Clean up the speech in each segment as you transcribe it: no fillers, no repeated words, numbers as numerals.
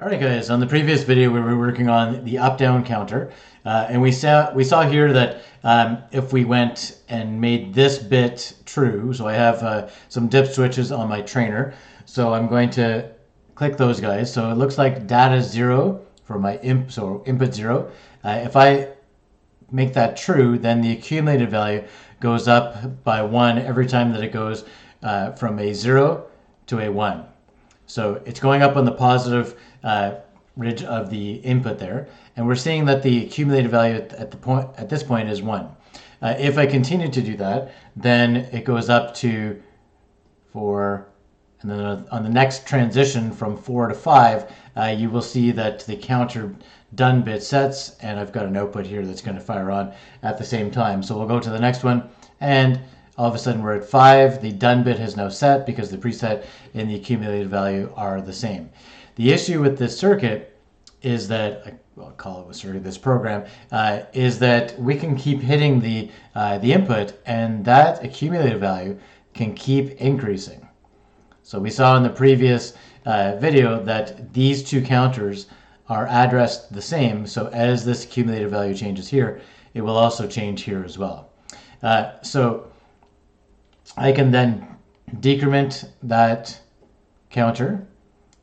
Alright guys, on the previous video we were working on the up-down counter and we saw here that if we went and made this bit true, so I have some dip switches on my trainer, so I'm going to click those guys. So it looks like data 0 for my input 0. If I make that true, then the accumulated value goes up by 1 every time that it goes from a 0 to a 1. So it's going up on the positive ridge of the input there, and we're seeing that the accumulated value at this point is 1. If I continue to do that, then it goes up to 4, and then on the next transition from 4 to 5, you will see that the counter done bit sets, and I've got an output here that's going to fire on at the same time. So we'll go to the next one, and all of a sudden we're at 5. The done bit has now set because the preset and the accumulated value are the same. The issue with this circuit is that, I'll call it a circuit, this program, is that we can keep hitting the input, and that accumulated value can keep increasing. So we saw in the previous video that these two counters are addressed the same, so as this accumulated value changes here, it will also change here as well. So I can then decrement that counter,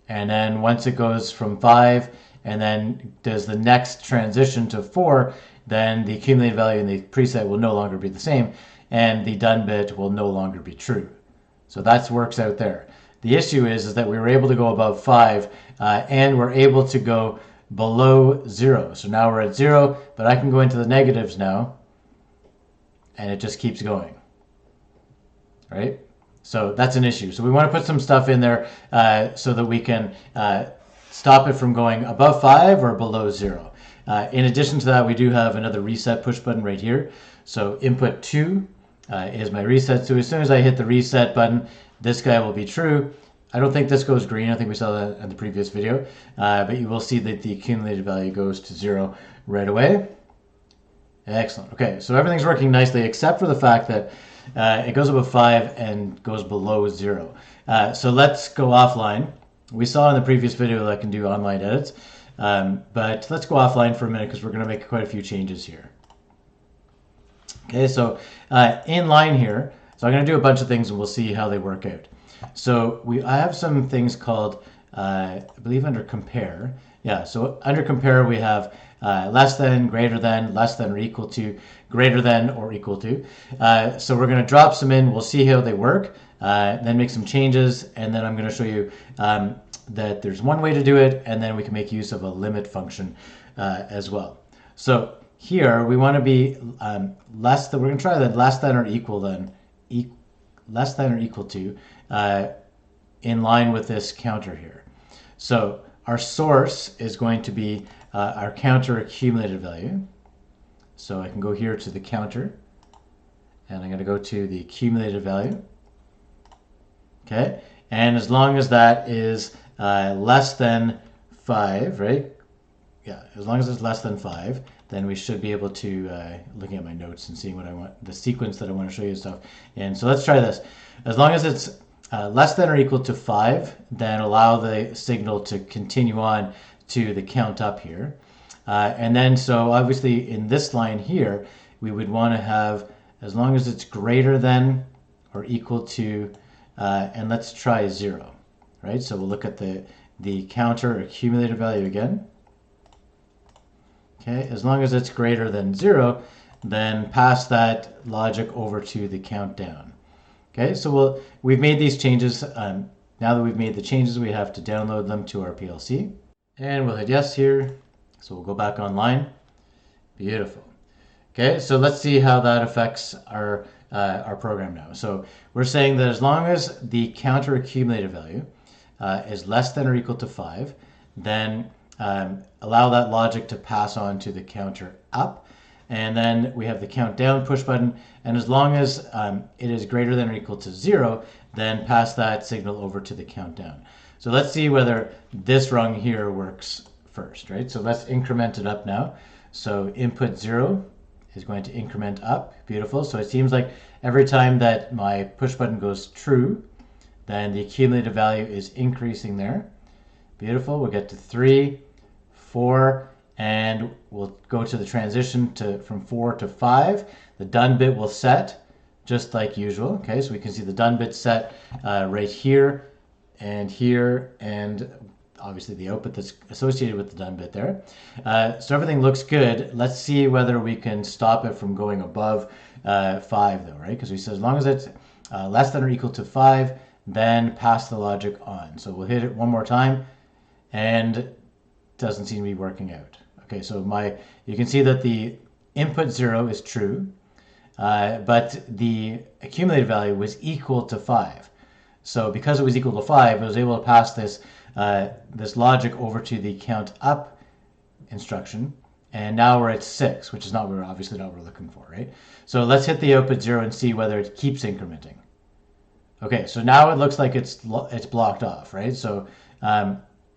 and then once it goes from 5 and then does the next transition to 4, then the accumulated value in the preset will no longer be the same, and the done bit will no longer be true. So that works out there. The issue is that we were able to go above 5 and we're able to go below 0. So now we're at 0, but I can go into the negatives now, and it just keeps going. Right? So that's an issue. So we want to put some stuff in there so that we can stop it from going above 5 or below 0. In addition to that, we do have another reset push button right here. So input 2 is my reset. So as soon as I hit the reset button, this guy will be true. I don't think this goes green. I think we saw that in the previous video. But you will see that the accumulated value goes to 0 right away. Excellent. Okay, so everything's working nicely except for the fact that it goes above 5 and goes below 0. So let's go offline. We saw in the previous video that I can do online edits, but let's go offline for a minute because we're going to make quite a few changes here. Okay, so in line here, so I'm going to do a bunch of things and we'll see how they work out. So I have some things called, I believe under compare. Yeah, so under compare we have less than, greater than, less than or equal to, greater than or equal to. So we're going to drop some in, we'll see how they work, then make some changes, and then I'm going to show you that there's one way to do it, and then we can make use of a limit function as well. So here we want to be we're going to try that less than or equal than, less than or equal to, in line with this counter here. So our source is going to be our counter accumulated value. So I can go here to the counter, and I'm going to go to the accumulated value. Okay, and as long as that is less than 5, right? Yeah, as long as it's less than 5, then we should be able to, looking at my notes and seeing what I want, the sequence that I want to show you stuff. And so let's try this. As long as it's less than or equal to 5, then allow the signal to continue on to the count up here. And then so obviously in this line here, we would want to have as long as it's greater than or equal to, and let's try 0, right? So we'll look at the counter accumulated value again. Okay, as long as it's greater than 0, then pass that logic over to the countdown. Okay, so we've made these changes. Now that we've made the changes, we have to download them to our PLC. And we'll hit yes here. So we'll go back online. Beautiful. Okay, so let's see how that affects our program now. So we're saying that as long as the counter accumulated value is less than or equal to 5, then allow that logic to pass on to the counter up. And then we have the count down push button. And as long as it is greater than or equal to 0, then pass that signal over to the countdown. So let's see whether this rung here works first, right? So let's increment it up now. So input 0 is going to increment up. Beautiful. So it seems like every time that my push button goes true, then the accumulated value is increasing there. Beautiful. We'll get to 3, 4, and we'll go to the transition from 4 to 5. The done bit will set just like usual. Okay, so we can see the done bit set right here, and obviously the output that's associated with the done bit there. So everything looks good. Let's see whether we can stop it from going above 5 though, right? Because we said as long as it's less than or equal to 5, then pass the logic on. So we'll hit it one more time, and it doesn't seem to be working out. Okay, so you can see that the input 0 is true, but the accumulated value was equal to 5. So because it was equal to 5, I was able to pass this logic over to the count up instruction, and now we're at 6, which is obviously not what we're looking for, right? So let's hit the output 0 and see whether it keeps incrementing. Okay, so now it looks like it's blocked off, right? So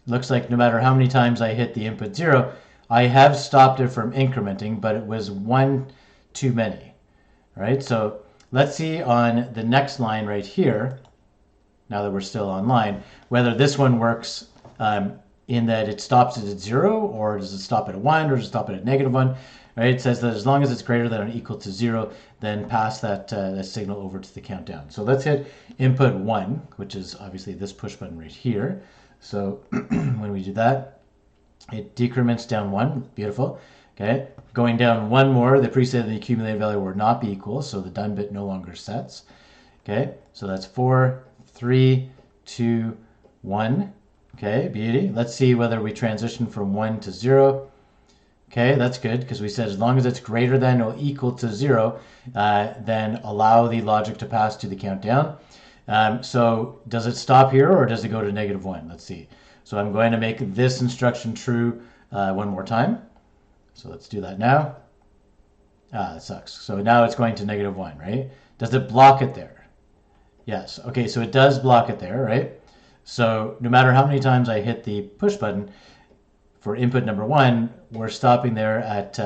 looks like no matter how many times I hit the input 0, I have stopped it from incrementing, but it was one too many, right? So let's see on the next line right here, now that we're still online, whether this one works in that it stops it at 0, or does it stop it at 1, or does it stop it at -1, right? It says that as long as it's greater than or equal to 0, then pass that signal over to the countdown. So let's hit input 1, which is obviously this push button right here. So when we do that, it decrements down 1. Beautiful. Okay, going down 1 more, the preset and the accumulated value will not be equal, so the done bit no longer sets. Okay, so that's 4, 3, 2, 1. Okay, beauty. Let's see whether we transition from 1 to 0. Okay, that's good, because we said as long as it's greater than or equal to 0, then allow the logic to pass to the countdown. So does it stop here, or does it go to -1? Let's see. So I'm going to make this instruction true one more time. So let's do that now. That sucks. So now it's going to -1, right? Does it block it there? Yes. Okay, so it does block it there, right? So no matter how many times I hit the push button for input number 1, we're stopping there at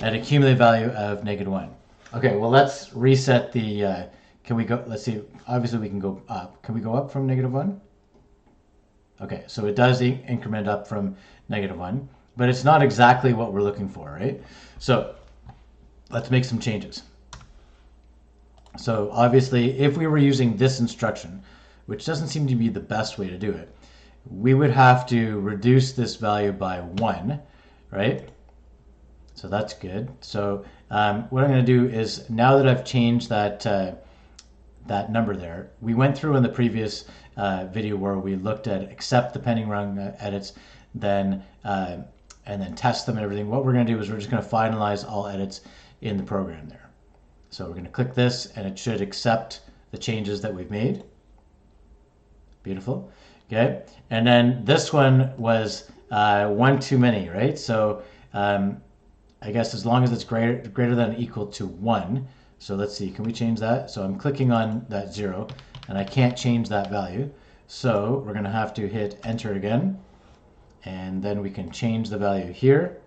accumulated value of -1. Okay, well, let's reset the, can we go, let's see, obviously we can go up. Can we go up from -1? Okay, so it does increment up from -1, but it's not exactly what we're looking for, right? So let's make some changes. So obviously, if we were using this instruction, which doesn't seem to be the best way to do it, we would have to reduce this value by 1, right? So that's good. So what I'm going to do is, now that I've changed that number there, we went through in the previous video where we looked at accept the pending run edits, then and then test them and everything. What we're going to do is we're just going to finalize all edits in the program there. So we're going to click this, and it should accept the changes that we've made. Beautiful. Okay, and then this one was one too many, right? So I guess as long as it's greater than or equal to 1. So let's see, can we change that? So I'm clicking on that 0, and I can't change that value. So we're going to have to hit enter again, and then we can change the value here.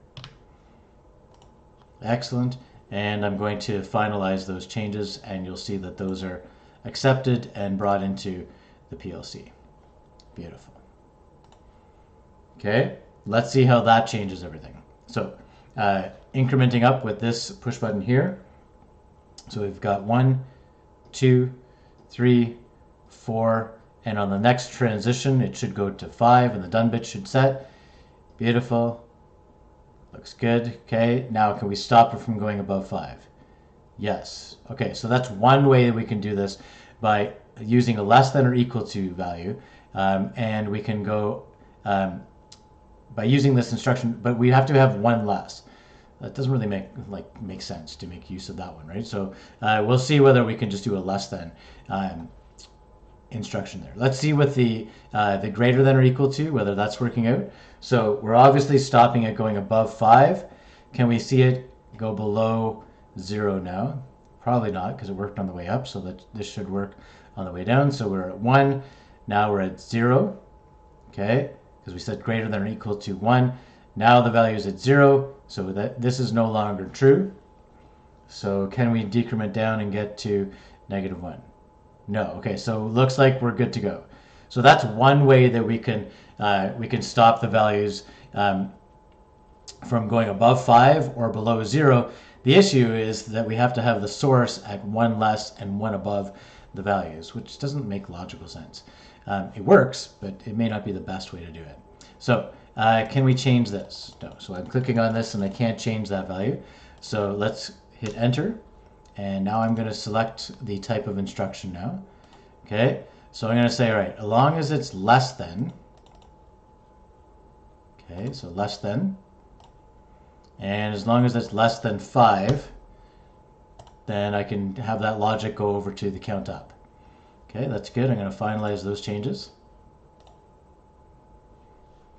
Excellent. And I'm going to finalize those changes, and you'll see that those are accepted and brought into the PLC. Beautiful. Okay, let's see how that changes everything. So incrementing up with this push button here. So we've got 1, 2, 3, 4, and on the next transition it should go to 5, and the done bit should set. Beautiful. Looks good. Okay, now can we stop it from going above 5? Yes. Okay, so that's one way that we can do this, by using a less than or equal to value, and we can go by using this instruction, but we have to have 1 less. That doesn't really make sense to make use of that one, right? So we'll see whether we can just do a less than instruction there. Let's see with the greater than or equal to, whether that's working out. So we're obviously stopping it going above 5. Can we see it go below 0 now? Probably not, because it worked on the way up, so that this should work on the way down. So we're at 1, now we're at 0, okay, because we said greater than or equal to 1. Now the value is at 0, so that this is no longer true. So can we decrement down and get to -1? No. Okay, so looks like we're good to go. So that's one way that we can stop the values from going above 5 or below 0. The issue is that we have to have the source at 1 less and 1 above the values, which doesn't make logical sense. It works, but it may not be the best way to do it. So can we change this? No. So I'm clicking on this and I can't change that value. So let's hit enter. And now I'm going to select the type of instruction now. Okay. So I'm going to say, all right, as long as it's less than. Okay. So less than. And as long as it's less than 5, then I can have that logic go over to the count up. Okay, that's good. I'm going to finalize those changes.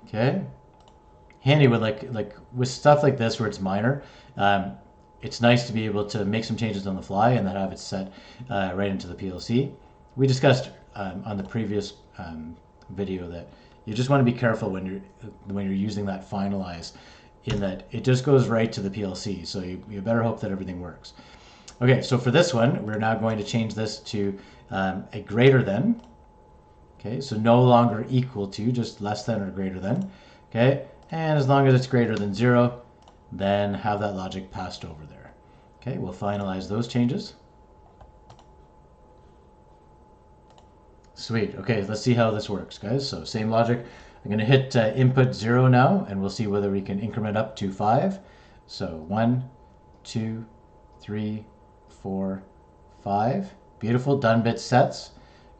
Okay. Handy with like with stuff like this where it's minor. It's nice to be able to make some changes on the fly and then have it set right into the PLC. We discussed on the previous video that you just want to be careful when you're using that finalize, in that it just goes right to the PLC. So you better hope that everything works. Okay, so for this one, we're now going to change this to a greater than. Okay, so no longer equal to, just less than or greater than. Okay, and as long as it's greater than 0, then have that logic passed over there. Okay, we'll finalize those changes. Sweet. Okay, let's see how this works, guys. So same logic. I'm going to hit input 0 now, and we'll see whether we can increment up to 5. So 1, 2, 3, 4, 5. Beautiful. Done bit sets.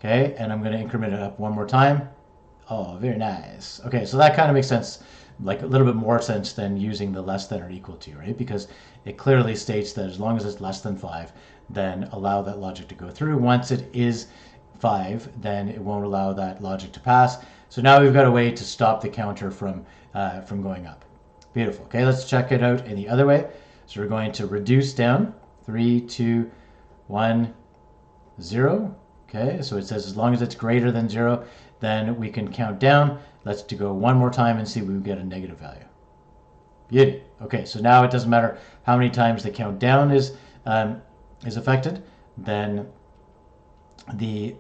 Okay, and I'm going to increment it up one more time. Oh, very nice. Okay, so that kind of makes sense, like a little bit more sense than using the less than or equal to, right? Because it clearly states that as long as it's less than 5, then allow that logic to go through. Once it is 5, then it won't allow that logic to pass. So now we've got a way to stop the counter from going up. Beautiful. Okay, let's check it out in the other way. So we're going to reduce down 3, 2, 1, 0. Okay, so it says as long as it's greater than 0, then we can count down. Let's go one more time and see if we get a negative value. Beauty. Okay, so now it doesn't matter how many times the countdown is affected, then the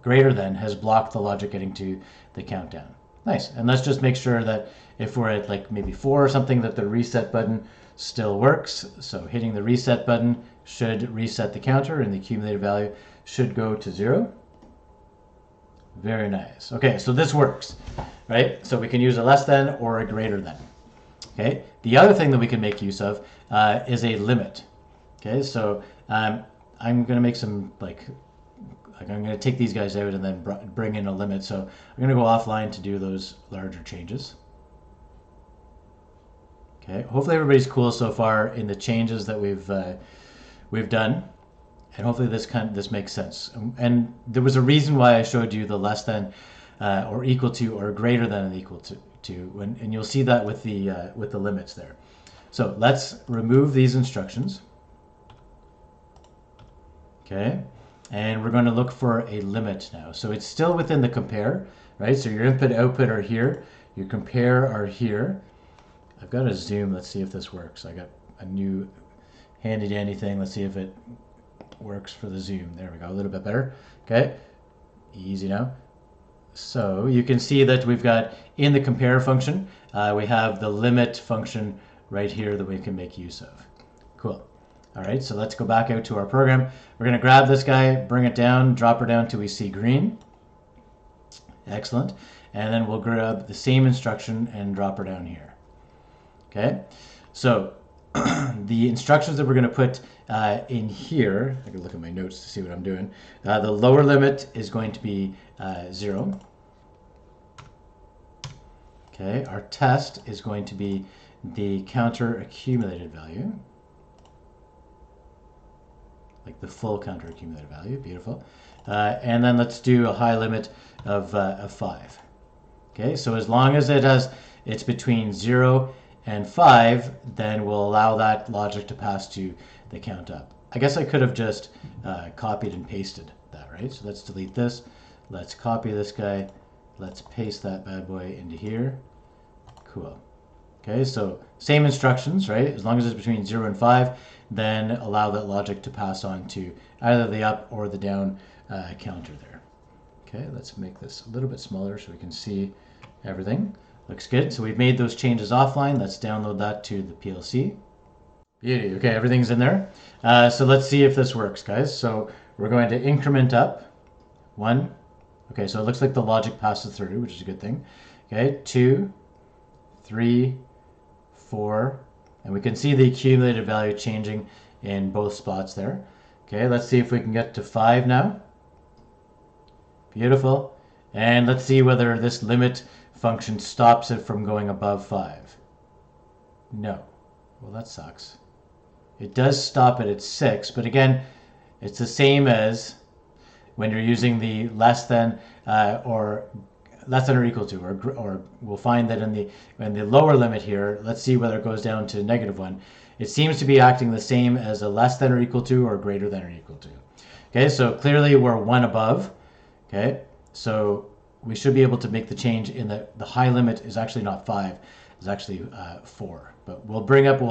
greater than has blocked the logic getting to the countdown. Nice. And let's just make sure that if we're at like maybe 4 or something, that the reset button still works. So hitting the reset button should reset the counter and the accumulated value should go to 0. Very nice. Okay, so this works, right? So we can use a less than or a greater than. Okay, the other thing that we can make use of is a limit. Okay, so I'm going to make some I'm going to take these guys out and then bring in a limit. So I'm going to go offline to do those larger changes. Okay, hopefully everybody's cool so far in the changes that we've done, and hopefully this makes sense. And there was a reason why I showed you the less than or equal to or greater than and equal to and you'll see that with the limits there. So let's remove these instructions. Okay. And we're going to look for a limit now. So it's still within the compare, right? So your input output are here, your compare are here. I've got a zoom. Let's see if this works. I got a new handy dandy thing. Let's see if it works for the zoom. There we go, a little bit better. Okay, easy now. So you can see that we've got in the compare function, we have the limit function right here that we can make use of. Cool. All right, so let's go back out to our program. We're going to grab this guy, bring it down, drop her down till we see green. Excellent. And then we'll grab the same instruction and drop her down here. Okay, so the instructions that we're going to put in here, I can look at my notes to see what I'm doing. The lower limit is going to be 0. Okay, our test is going to be the counter accumulated value. Like the full counter accumulated value. Beautiful. And then let's do a high limit of 5. Okay, so as long as it's between 0 and 5, then we'll allow that logic to pass to the count up. I guess I could have just copied and pasted that, right? So let's delete this. Let's copy this guy. Let's paste that bad boy into here. Cool. Okay, so same instructions, right? As long as it's between 0 and 5, then allow that logic to pass on to either the up or the down counter there. Okay, let's make this a little bit smaller so we can see everything. Looks good. So we've made those changes offline. Let's download that to the PLC. Beauty. Okay, everything's in there. So let's see if this works, guys. So we're going to increment up. 1. Okay, so it looks like the logic passes through, which is a good thing. Okay, 2, 3, 4, and we can see the accumulated value changing in both spots there. Okay, let's see if we can get to 5 now. Beautiful. And let's see whether this limit function stops it from going above 5. No. Well, that sucks. It does stop it at 6, but again, it's the same as when you're using the less than or equal to, or we'll find that in the lower limit here, let's see whether it goes down to -1. It seems to be acting the same as a less than or equal to or greater than or equal to. Okay, so clearly we're 1 above. Okay, so we should be able to make the change in the high limit is actually not 5, it's actually 4. But we'll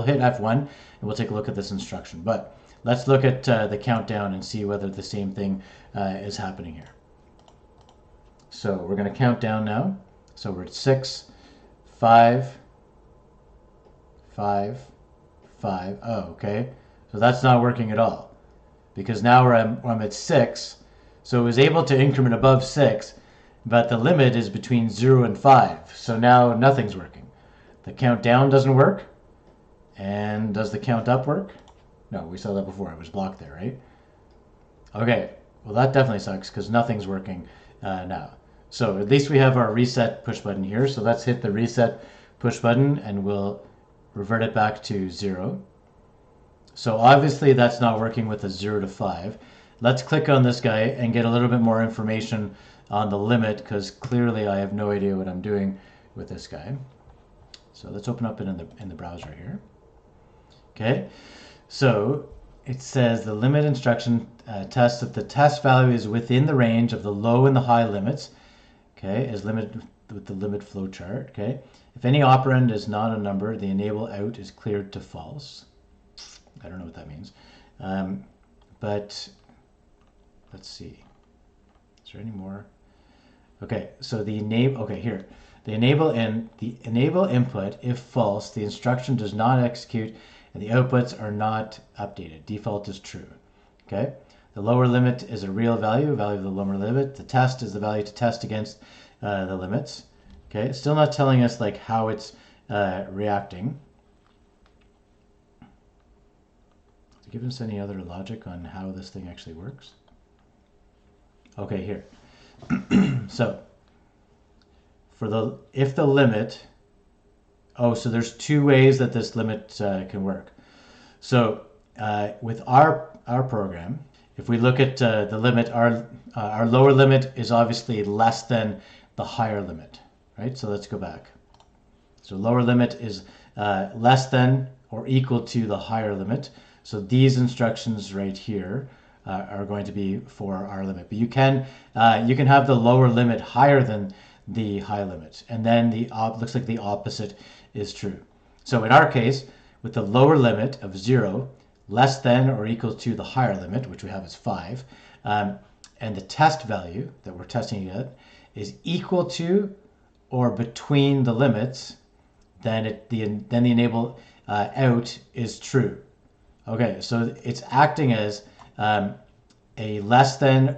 hit F1 and we'll take a look at this instruction. But let's look at the countdown and see whether the same thing is happening here. So we're going to count down now. So we're at 6, 5, 5, 5. Oh, okay. So that's not working at all because now I'm at 6. So it was able to increment above 6, but the limit is between 0 and 5. So now nothing's working. The count down doesn't work. And does the count up work? No, we saw that before. It was blocked there, right? Okay, well that definitely sucks because nothing's working now. So at least we have our reset push button here. So let's hit the reset push button and we'll revert it back to 0. So obviously that's not working with a 0 to 5. Let's click on this guy and get a little bit more information on the limit because clearly I have no idea what I'm doing with this guy. So let's open up it in the browser here. Okay, so it says the limit instruction tests if the test value is within the range of the low and the high limits. Okay, is limited with the limit flow chart. Okay, if any operand is not a number, the enable out is cleared to false. I don't know what that means, but let's see. Is there any more? Okay, so the enable. Okay, here. The enable input, if false, the instruction does not execute and the outputs are not updated. Default is true. Okay. The lower limit is a real value of the lower limit. The test is the value to test against the limits. Okay. It's still not telling us like how it's reacting. Does it give us any other logic on how this thing actually works? Okay, here. So if the limit, so there's 2 ways that this limit can work. So with our program, if we look at the limit, our lower limit is obviously less than the higher limit, right? So let's go back. So lower limit is less than or equal to the higher limit. So these instructions right here are going to be for our limit. But you can have the lower limit higher than the high limit, and then looks like the opposite is true. So in our case, with the lower limit of 0, less than or equal to the higher limit, which we have as 5, and the test value that we're testing it at is equal to or between the limits, then the enable out is true. Okay, so it's acting as a less than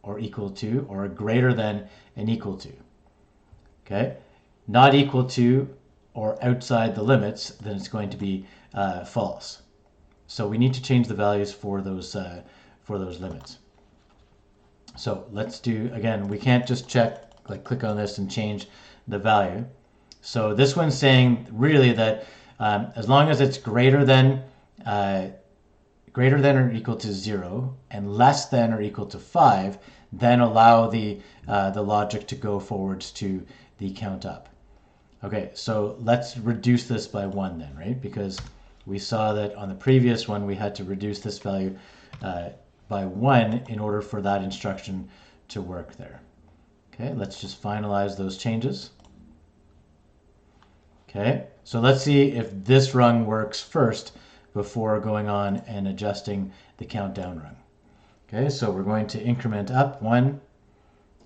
or equal to or a greater than and equal to. Okay, not equal to or outside the limits, then it's going to be false. So we need to change the values for those limits. So let's do, again, we can't just click on this and change the value. So this one's saying really that as long as it's greater than or equal to 0 and less than or equal to 5, then allow the logic to go forwards to the count up. Okay, so let's reduce this by 1 then, right? Because we saw that on the previous one we had to reduce this value by 1 in order for that instruction to work there. Okay, let's just finalize those changes. Okay, so let's see if this rung works first before going on and adjusting the countdown rung. Okay, so we're going to increment up 1,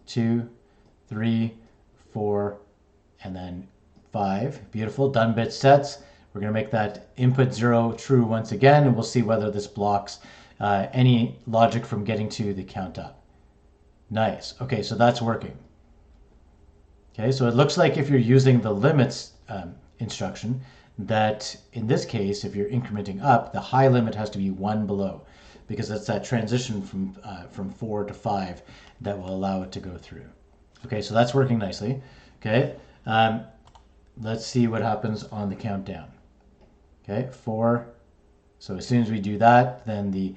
2, 3, 4, and then 5. Beautiful. Done bit sets. We're going to make that input 0 true once again, and we'll see whether this blocks any logic from getting to the count up. Nice. Okay, so that's working. Okay, so it looks like if you're using the limits instruction, that in this case, if you're incrementing up, the high limit has to be 1 below, because it's that transition from 4 to 5 that will allow it to go through. Okay, so that's working nicely. Okay, let's see what happens on the countdown. Okay, 4. So as soon as we do that, then the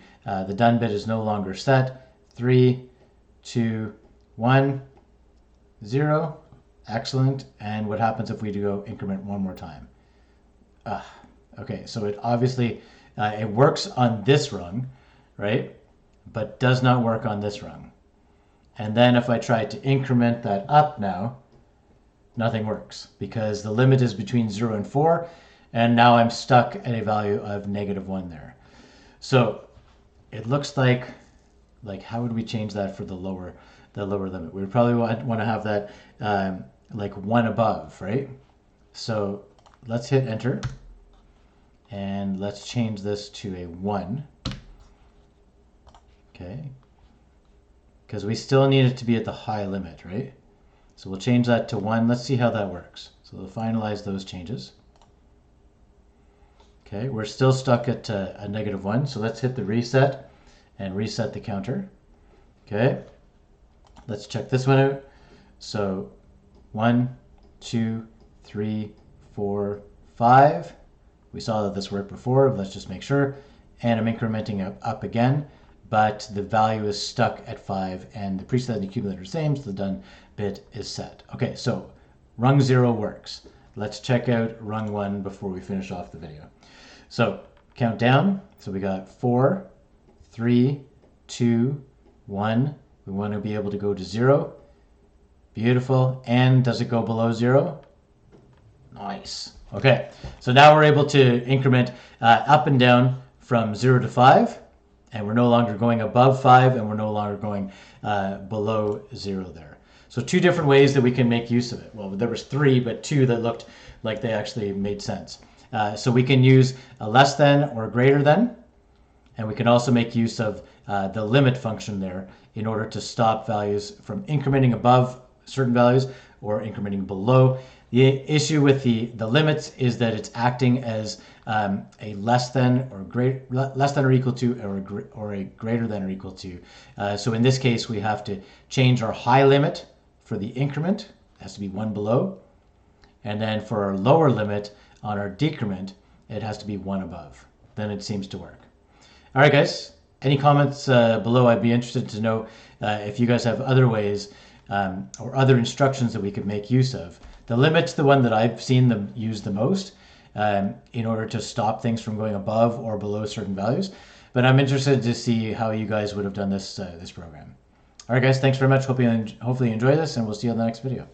done bit is no longer set. 3, 2, 1, 0. Excellent. And what happens if we do go increment one more time? Okay, so it obviously it works on this rung, right? But does not work on this rung. And then if I try to increment that up now, nothing works because the limit is between 0 and 4, and now I'm stuck at a value of -1 there. So it looks like how would we change that for the lower limit? We would probably want to have that like 1 above, right? So let's hit enter, and let's change this to a 1. Okay, because we still need it to be at the high limit, right? So we'll change that to 1. Let's see how that works. So we'll finalize those changes. Okay, we're still stuck at a -1, so let's hit the reset and reset the counter. Okay, let's check this one out. So 1, 2, 3, 4, 5. We saw that this worked before, but let's just make sure. And I'm incrementing up again, but the value is stuck at 5, and the preset and accumulator are the same, so the done bit is set. Okay, so rung 0 works. Let's check out rung 1 before we finish off the video. So count down. So we got 4, 3, 2, 1. We want to be able to go to 0. Beautiful. And does it go below 0? Nice. Okay, so now we're able to increment up and down from 0 to 5, and we're no longer going above 5, and we're no longer going below 0 there. So 2 different ways that we can make use of it. Well, there was 3, but 2 that looked like they actually made sense. So we can use a less than or a greater than, and we can also make use of the limit function there in order to stop values from incrementing above certain values or incrementing below. The issue with the limits is that it's acting as a less than or equal to, or a greater than or equal to. So in this case, we have to change our high limit for the increment. It has to be 1 below. And then for our lower limit on our decrement, it has to be 1 above. Then it seems to work. All right, guys. Any comments below? I'd be interested to know if you guys have other ways or other instructions that we could make use of. The limit's the one that I've seen them use the most in order to stop things from going above or below certain values. But I'm interested to see how you guys would have done this program. All right, guys. Thanks very much. Hopefully you enjoy this, and we'll see you on the next video.